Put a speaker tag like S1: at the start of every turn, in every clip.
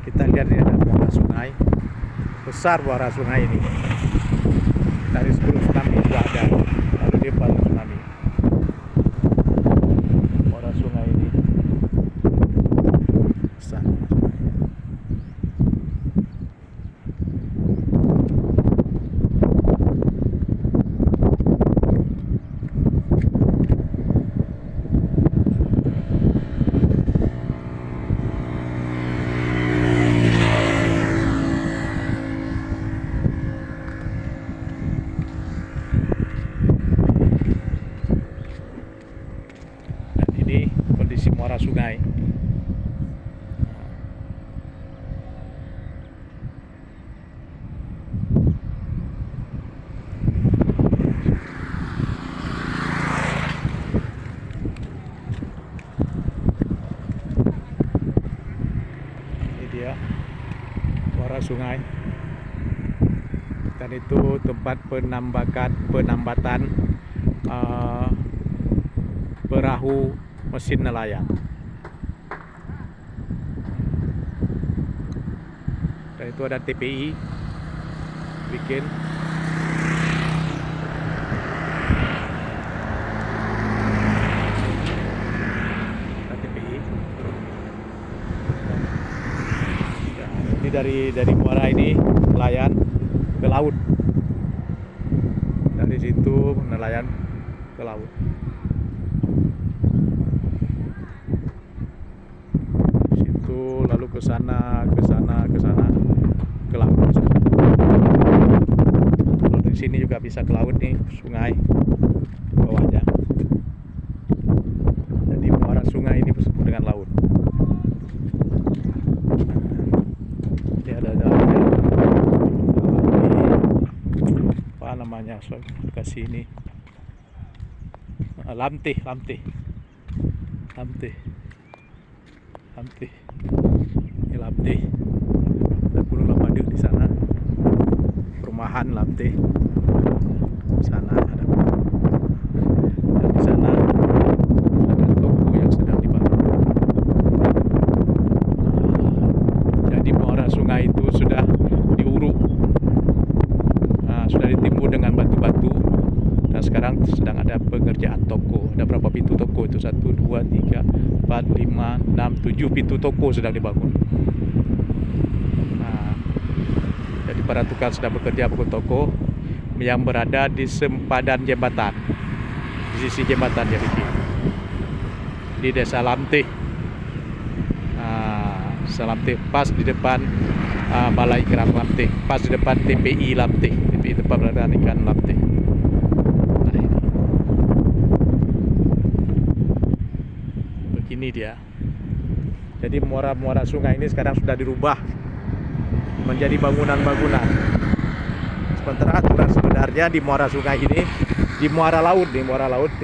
S1: Kita lihat ini ada muara sungai, besar muara sungai ini. Dari sebelum tsunami itu ada, lalu dia baru tsunami. Muara sungai ini besar. Ini kondisi muara sungai. Ini dia muara sungai. Dan itu tempat penambatan perahu mesin nelayan. Dan itu ada TPI bikin. Ada TPI. Ya, ini dari muara ini nelayan ke laut. Dari situ nelayan ke laut. Lalu ke sana ke laut. Kalau dari sini juga bisa ke laut nih, sungai bawahnya. Jadi muara sungai ini bersatu dengan laut. Ini ada jalannya. Apa namanya? Kasih ini. Lamtih. Ini Lamtih. Ada Gunung Lamadeu di sana. Perumahan Lamtih. Di sana ada. Dan di sana ada toko yang sedang dibangun. Jadi muara sungai itu sudah diuruk. Sudah ditimbun dengan batu-batu. Dan sekarang sedang ada pengerjaan toko. Ada berapa pintu toko itu? 1, 2, 3, 4, 5, 6, 7 pintu toko sedang dibangun. Jadi para tukang sedang bekerja bangun toko yang berada di sempadan jembatan. Di sisi jembatan dia bikin. Di Desa Lamtih. Lamtih pas di depan Balai Kerang Lamtih, pas di depan TPI Lamtih, TPI tempat penangkaran ikan Lamtih. Begini dia. Jadi muara-muara sungai ini sekarang sudah dirubah menjadi bangunan-bangunan. Sementara aturan sebenarnya di muara sungai ini, di muara laut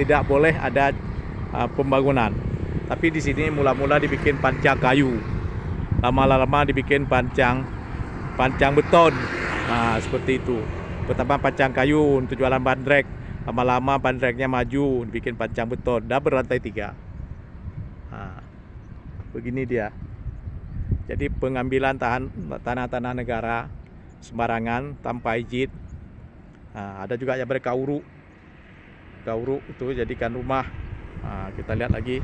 S1: tidak boleh ada pembangunan. Tapi di sini mula-mula dibikin pancang kayu. Lama-lama dibikin pancang beton. Seperti itu. Pertama pancang kayu untuk jualan bandrek. Lama-lama bandreknya maju, dibikin pancang beton. Dah berlantai 3. Begini dia. Jadi pengambilan tanah-tanah negara sembarangan tanpa izin. Ada juga yang berkauruk. Kauruk itu jadikan rumah. Kita lihat lagi.